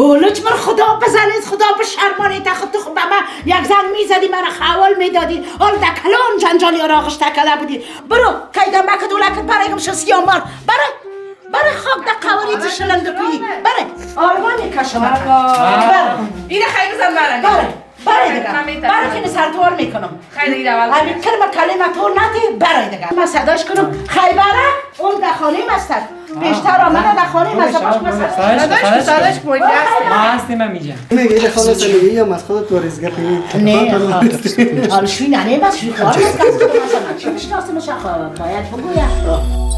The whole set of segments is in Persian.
اولوچ من خدا بزنید خدا بشرمانید خود تو به من یک زن میزدی من خوال میدادی حال دکلان جنجالی را آغش تکده بودی برو کیدم بک دولکت برایم شسیام بار برای خاک در قواریت شلند کویی برای آرمانی کشم اینه خیلی بزن برای دیگه برای که سردوار میکنم خیلی دیگه اول همین کلمه طور نتی برای دیگه من صداش کنم خیبره اون دخانه مستد بیشتر آمده دخانه مستد باش مسد صداش بودی ما هستیم هم میگم میگه خانه سلیگی یا مسخونه توریز گفتی نه حال شوی نه بس شوی خوار است مثلا چی بشناسمش باید بگویم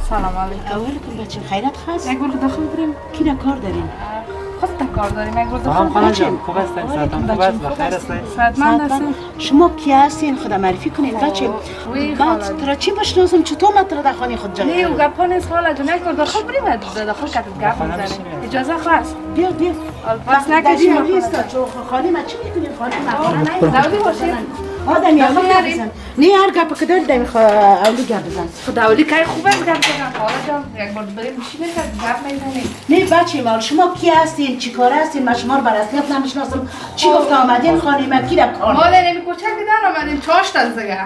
سلام علیکم علیکم بچه خیرت خواست یک بار داخل بریم کی کار داریم خود تا کار داریم یک بار داخل سلام خانم بریم جان خوب هستین ساعتان خوب است بخیر هستین صحتمند هستین شما کی هستین خدا معرفی کنین بچه وی بعد ترا چی بشناسم چطور من ترا در خانه خود جا نه او گپا نیست خاله جون یک بار داخل بریم داخل کتب گپ میزنیم اجازه خواست بیا بس نکشیم چون خانه ما چی میکنیم خانه ما داودی باشید آدمی هم بزن نه هر گپ که داری دمی اولی گپ بزن داودی که خوب است گپ بزن خاله جان یک بار بریم میشیم گپ میزنیم نه بچه مال شما کی هستین چی کار هستین من شما رو بر اصلیت نمیشناسم چی گفت آمدین خانه ما کی در کار مال نمی کوچک دیدن آمدیم چاشت از دیگه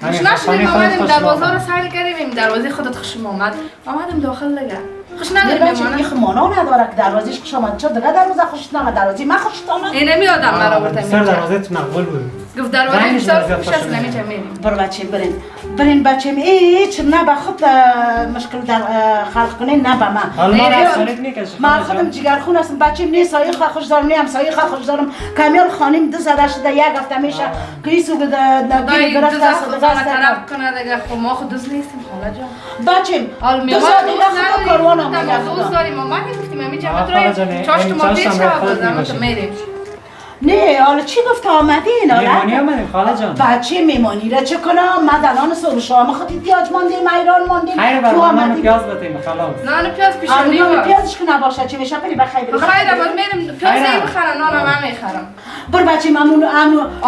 نشدیم آمدیم دروازه رو سر کردیم دروازه خودت خوشم آمدیم داخل دیگه خوش نداریم میمانه یه خمانا نداره که دروازهش خوش آمد چرا دیگه دروازه خوش نامد دروازه من خوش آمد این نمیادم مرا برده سر دروازه تو مقبول بود گفت دروازه بسیار خوش است نمیشه میریم برو بچه برین بچه هیچ نه به خود مشکل در خلق کنین نه به من حالا ما رفتارت میکشیم من خودم جگرخون هستم بچه نه سایه خوش دارم نه همسایه خوش دارم کامیال خانم دو زده شده یک هفته میشه که ایسو دایی گرفته دو است خود طرف کنه دیگه خب ما خود دوست نیستیم خاله جان بچه دو ساعت دیگه خود کاروان آمده دوست داریم ما گفتیم همیشه ما چاشت ما پیش آمد میریم نه حالا چی گفت آمدین حالا؟ میمانی آمدیم خاله جان بچه میمانی را چه کنم؟ من الان صبح شام خودی پیاز ماندیم ایران ماندیم خیره برای نان پیاز بتیم خلاص نان پیاز پیشونی نان پیازش که نباشه چه میشه بری بخیر خیره باز میرم پیاز نمیخرم نان هم میخرم برو بچه ممنون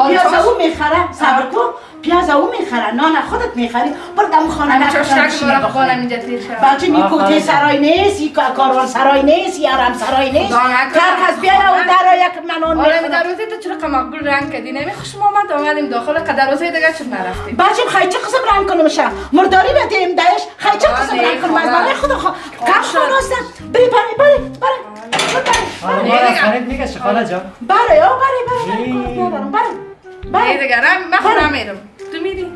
پیاز او میخره صبر کن پیاز او میخره نان خودت میخری برو دم خانه چاشتک مرا خانم اینجا تیر شد بچه می کوته سرای نیست یک کاروان سرای نیست یا رم سرای نیست هر کس بیاید و در یک منان میخره دروازه تو چرا مقبول رنگ کردی نمیخوشم آمدیم داخل دروازه دیگه چرا نرفتیم بچه خیلی چه قسم رنگ کنم شه مرداری بدیم دایش خیلی چه قسم رنگ کنم از برای خود کم خوناستم بری حالا ما رفتارت میکشیم خاله جان بری نه دیگه من خودم میرم تو میری؟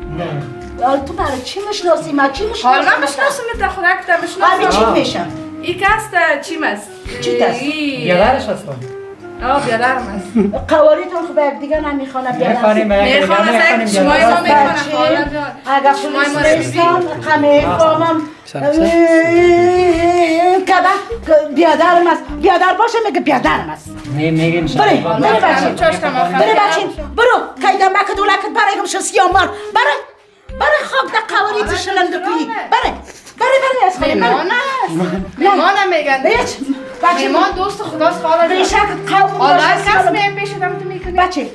نه تو برای چی مشناسی من چی مشناسی حالا من مشناسم تا خود اکتا مشناسم چی میشم ای کست چی مست؟ چی دست؟ بیادرش هستم بیادرم هست قواریتون خوب یک دیگه نمیخوانه میخوانه شمای ما میخوانه خاله جان اگر پولیس بیستان قمه فامم کده بیادرم است بیادر باشه میگه بیادرم است میگیم بری بچین برو کیدم بک دولکت برایم شسیام بار برای خاک در قواریت شلند کویی برای از خیلی میمان میگن میمان دوست خداست خاله جان بیشک قوم باشه کس میم پیش دم تو میکنی بچه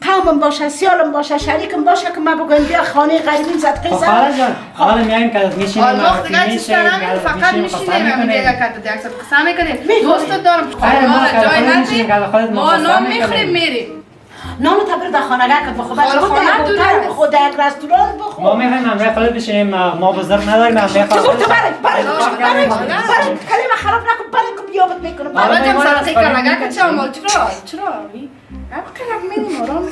قومم باشه سیالم باشه شریکم باشه که ما بگویم بیا خانه غریبین زد قیصر خاله جان حالا میایم که میشینیم وقت دیگه چیستانم فقط میشینیم همین دیگه کت دیگه قسم میکنیم دوست دارم جای ندیم ما نام میخوریم میریم نام تا بر در خانه که بخو بچه خود در یک رستوران بخو ما میخوایم همراه خودت بشینیم ما بزرگ نداریم همراه خودت برای کلمه خراب نکن برای که بیابت میکنم حالا جم صدقی کنگه که چه عمال چرا اما کنگ میریم آرام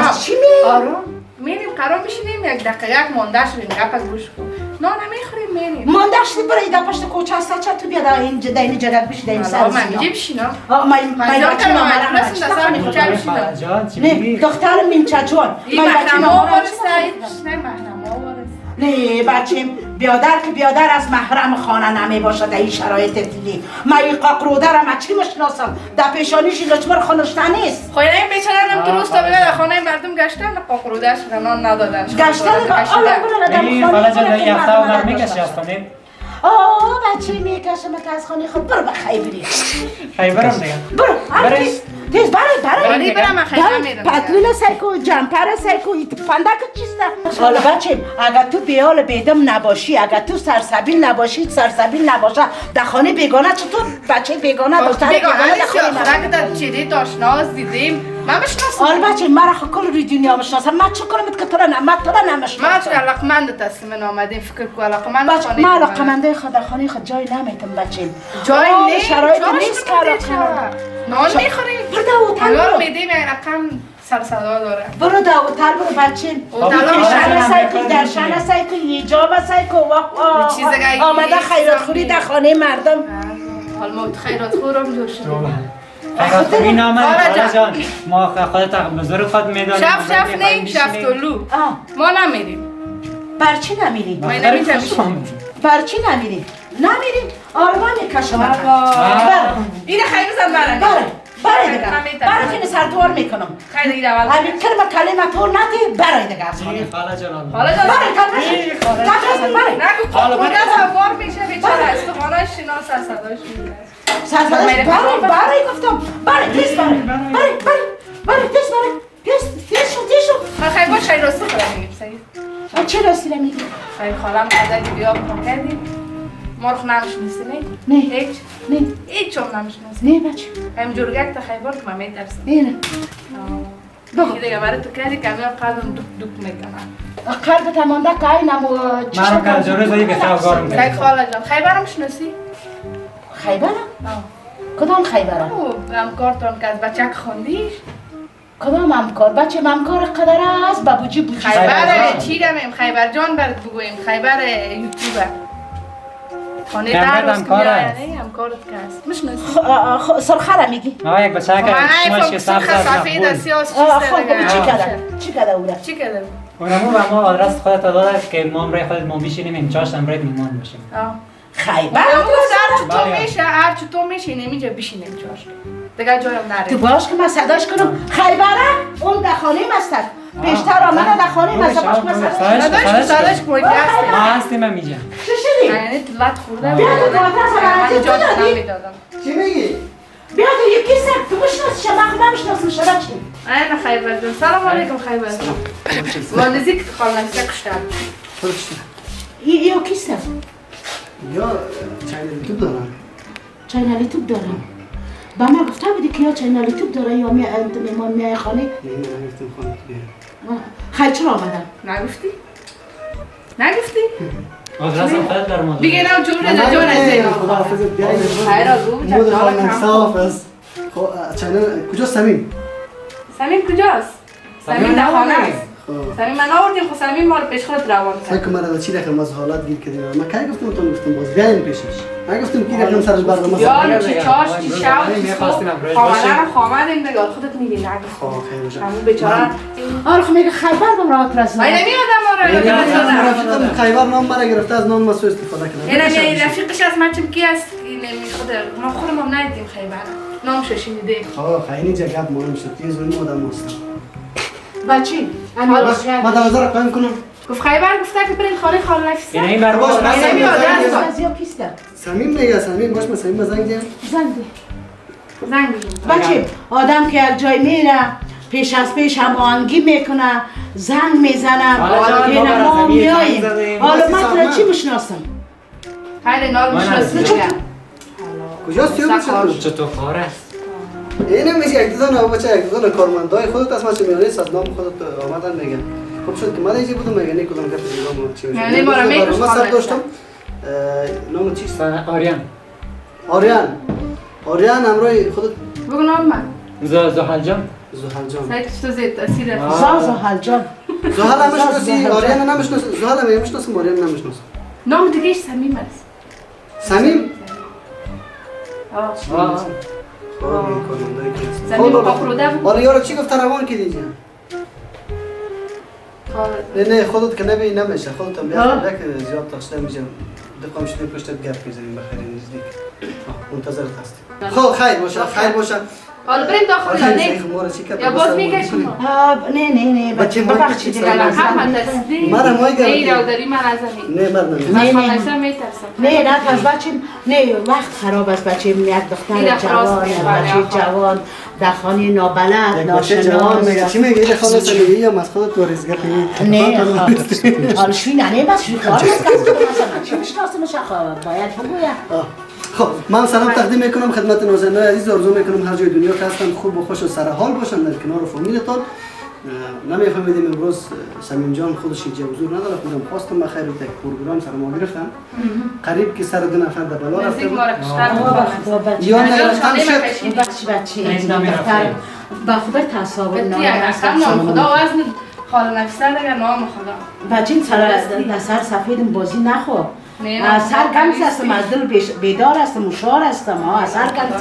از چی میریم؟ آرام میریم قرار میشینیم یک دقیقه یک مانده شدیم گپ از گوش کن نه نمیخوریم میریم مانده شدیم برای در پشت کوچه هسته چه تو بیاد این دینی جگت بشیده این سر من میگه بشینم من بچه نامرم نه دخترم این چجوان این محرم ها وارسته نه محرم ها وارسته نه بچه بیادر از محرم خانه نمی باشد این شرایط دیدی من این قاقرودرم چی مشناسم در پیشانیش لچمر خانشته نیست خواهی این بیچارم تو روز تا بگه در خانه مردم گشتن قاقروده شدن نان ندادن گشتن خاله جان یک هفته عمر میکشی از خانه بچه میکشم که از خانه خود برو بخی بری خیلی برم دیگه برو تیز برای ولی برم خیلی میرم پتلون سایکو جمپر سایکو پندک چیسته حالا بچه اگر تو بیال بیدم نباشی اگر تو سرسبیل نباشی سرسبیل نباشه در خانه بیگانه چطور بچه بیگانه دختر بیگانه در خانه خورک در چیدی آشناس دیدیم من بشناسم حالا بچه من را کل روی دنیا مشناسم من چه کنم که تو را نمشناسم ما چه علاقمند هستیم آمدیم فکر کو علاقمند بچه من علاقمنده خود در خانه خود جای نمیتم بچه جای نیست شرایط نیست که نان میخوریم برده اوتل الان برو میدیم این رقم سرصدا داره برو در اوتل برو بچه شنه سایکو در شنه سایکو ایجاب سایکو آمده خیرات خوری در خانه مردم حال ما خیرات خورم جور شدیم خیرات خوری نامد خاله جان ما خودت بزرگ خود میدانیم شف نیم شف طلو ما نمیریم برچی نمیری؟ من نمیتونم برچی نمیری؟ نمیری؟ آرمان میکشم اینه خیلی بزن برم برای دیگه برای که سردوار میکنم خیلی دیگه اول همین کلمه طور نتی برای دیگه از خانه خاله جان حالا جان برای نگو خودت بار میشه بیچاره است تو خانه شناس از صداش میگه سردوار برای گفتم برای تیز برای تیز شو من خیلی باش خیلی راستی خودم میگیم سید چه راستی نمیگی؟ خیلی خالم قدر بیا بکن کردیم ما رو نمیشناسی نه هیچ هم نمیشناسی نه بچه همجور گک تا خیبر که من میترسم اینه بگو دیگه برای تو کردی که من قلبم دوک میکنم قلب تمانده که اینم من که جوری زایی به خوابگارم خیلی خاله جان خیبرم شناسی؟ خیبرم؟ کدام خیبرم؟ همکارتان که از بچک خوندیش کدام همکار؟ بچه همکار قدر است بابوجی بوجی خیبر چی دمیم خیبر جان برد بگویم خیبر یوتیوبر خانه در همکار همکارت که هست مشناسی؟ سرخه میگی؟ یک بچه که شماش که سبز از سفید مقبول سیاس چی کرده او را؟ چی کرده؟ اونمو به ما آدرس خودت داده که ما هم رای خودت ما بیشینیم این چاشت هم رایت میمان باشیم خیبر هر چو تو میشه نمیجا بشینیم چاش دیگه جایم نره تو باش که من صداش کنم خیبره اون در خانه مستد بیشتر آمده در خانه مستد باش که من صداش کنید ما هستیم هم میجا چه شدی؟ یعنی تلت خورده بیا تو دادرس من جا نمیدادم چی میگی؟ بیا تو یکی سر تو بشناسی شما خود نمیشناسم شما چی؟ این خیبر جان سلام علیکم خیبر جان ما نزدیک خالم سکشتر یو کیسته؟ یا چینل یوتیوب دارم چینل یوتیوب دارم با من گفته بودی که یا چینل یوتیوب داره یا میمان میای خانه؟ نه نگفتم خانه تو بیارم خیلی چرا آمدن؟ نگفتی؟ نگفتی؟ آدرس هم خودت در مادر بگه نو جوره در جون از خدا حافظت بیایید خیرا گو بچه مود جالا خانم کم صاف است چینل کجا سمیم؟ سمیم کجاست؟ سمیم در خانه است خب سمیم من آوردیم خب سمیم ما رو پیش خودت روان کرد سعی کنم مرا چی رقم از حالات گیر کردیم من کی گفتم تو گفتم باز بیاین پیشش من گفتم کی رقم سرش برنامه یا چی چاش چی شاو چی خامنه رو خامدیم دیگه خودت میگی نگفت خیر باشه همون بیچاره آره خب میگه خیبر بم راه پرست من نمیادم آره خیبر نام مرا گرفته از نام مسو استفاده کردم این رفیقش از من چم کی است این خود ما خودم هم ندیدیم خیبر نامش شنیدیم خیلی جگاب مهم شد یه زوری آدم هستم بچی ما دوازه قایم کنم گفت خیبر گفته که برین خانه خاله نفیسه این بر باش ما از یا کیسته؟ سمیم میگه سمیم باش من سمیم زنگ دیم زنگ ده زنگ بزن بچه آدم که یک جای میره پیش از پیش هماهنگی میکنه زنگ میزنه ما میاییم حالا من تو چی بشناسم؟ خیلی نال میشناسی کجاست تو بچه چطور کار است اینه میشه یک دوزن بچه یک دوزن کارمندای خودت از ماچه میانی از نام خودت آمدن میگن خب شد که من اینجا بودم میگن نه کدوم گپ دیگه چی میشه یعنی برام میگوش من سر داشتم نام چیست آریان آریان امروی خودت بگو نام من زحل جان زحل جان سعید تو زید تاثیر زحل جان زحل هم میشناسی آریان نمیشناسی زحل هم میشناسم آریان نمیشناسم نام دیگهش صمیم است صمیم آه زمین پاپروده بود حالا یارو چی گفت روان که دیگه نه خودت که نبی نمیشه خودت هم بیاد که زیاد تاشته میشه دقیقا شده پشتت گپ میزنیم بخیر نزدیک منتظرت هستیم خب خیر باشه حالا بریم داخل یا نه؟ یا باز میکشیم؟ نه بچه ما ببخشید دیگه لازم هم تصدیق مرا ما نه ایرا داری من از همین نه مرد نه. از خانه میترسم نه از بچه نه وقت خراب است بچه یک دختر جوان بچه جوان در خانه نابلد بچه جوان میگه چی میگه این خانه سلیگی یا مسخود تو رزگه نه حال شوی نه بس شوی کار است مثلا چی میشناسمش باید بگویم خب من سلام تقدیم میکنم خدمت نازنینان عزیز. آرزو میکنم هر جای دنیا که هستن خوب و خوش و سر حال باشن در کنار فامیلتان. نمیفهمیدیم امروز سمیم جان خودش اینجا حضور نداره، خودم خواستم بخیر یک پروگرام سر ما گرفتم قریب که سر دو نفر در بالا رفته بود یا نه رفتن شد بچه با خوبه تصاویر نام خدا وزن خاله نفسه دیگه نام خدا بچه این سر سفیدم بازی نخو سر گمز هستم از دل بیدار هستم مشار هستم سر گمز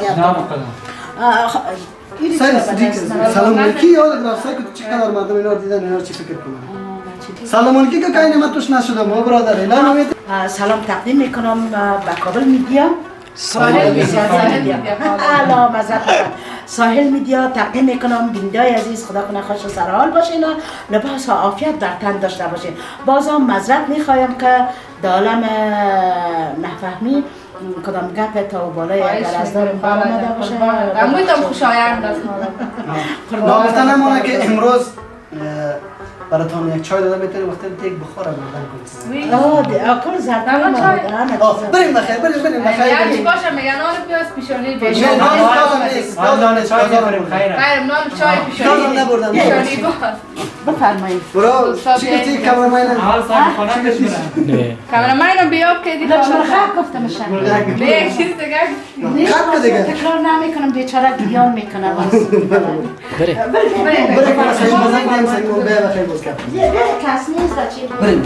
هستم سلام علیکی یاد رفته که چقدر مردم اینا دیدن اینا چی فکر کنن. سلام علیکی که کاری من توش نشدم ما برادر اعلان امید. سلام تقدیم میکنم به کابل میدیا ساحل میدیا تقدیم میکنم بینندای عزیز. خدا کنه خوش و سر حال باشین و لباس و عافیت در تن داشته باشین. بازم معذرت میخوایم که در عالم نفهمی کدام گپ تا و بالای اگر از دارم برآمده باشه امروز خوشایند است. نامفته نمونه که امروز براتون یک چای داده میتونیم وقتی تیک بخوره بردن کنید. کل زردن بریم بخیر یعنی باشه میگن نان پیاز پیشانی باشه نان چای می‌خوریم خیره. خیرم نان چای پیشانی نبردم پیشانی باز بفرمایید. برو چی گفتی کامرمین؟ حال صاحب خانه بشونه. کامرمین بیاب که دیگه خب گفتم شد به یک چیز دیگه خط دیگه تکرار نمیکنم بیچاره گیان میکنم بریم سعی بزرگ بریم سعی بخیر باز کرد یه کس نیست بچه بریم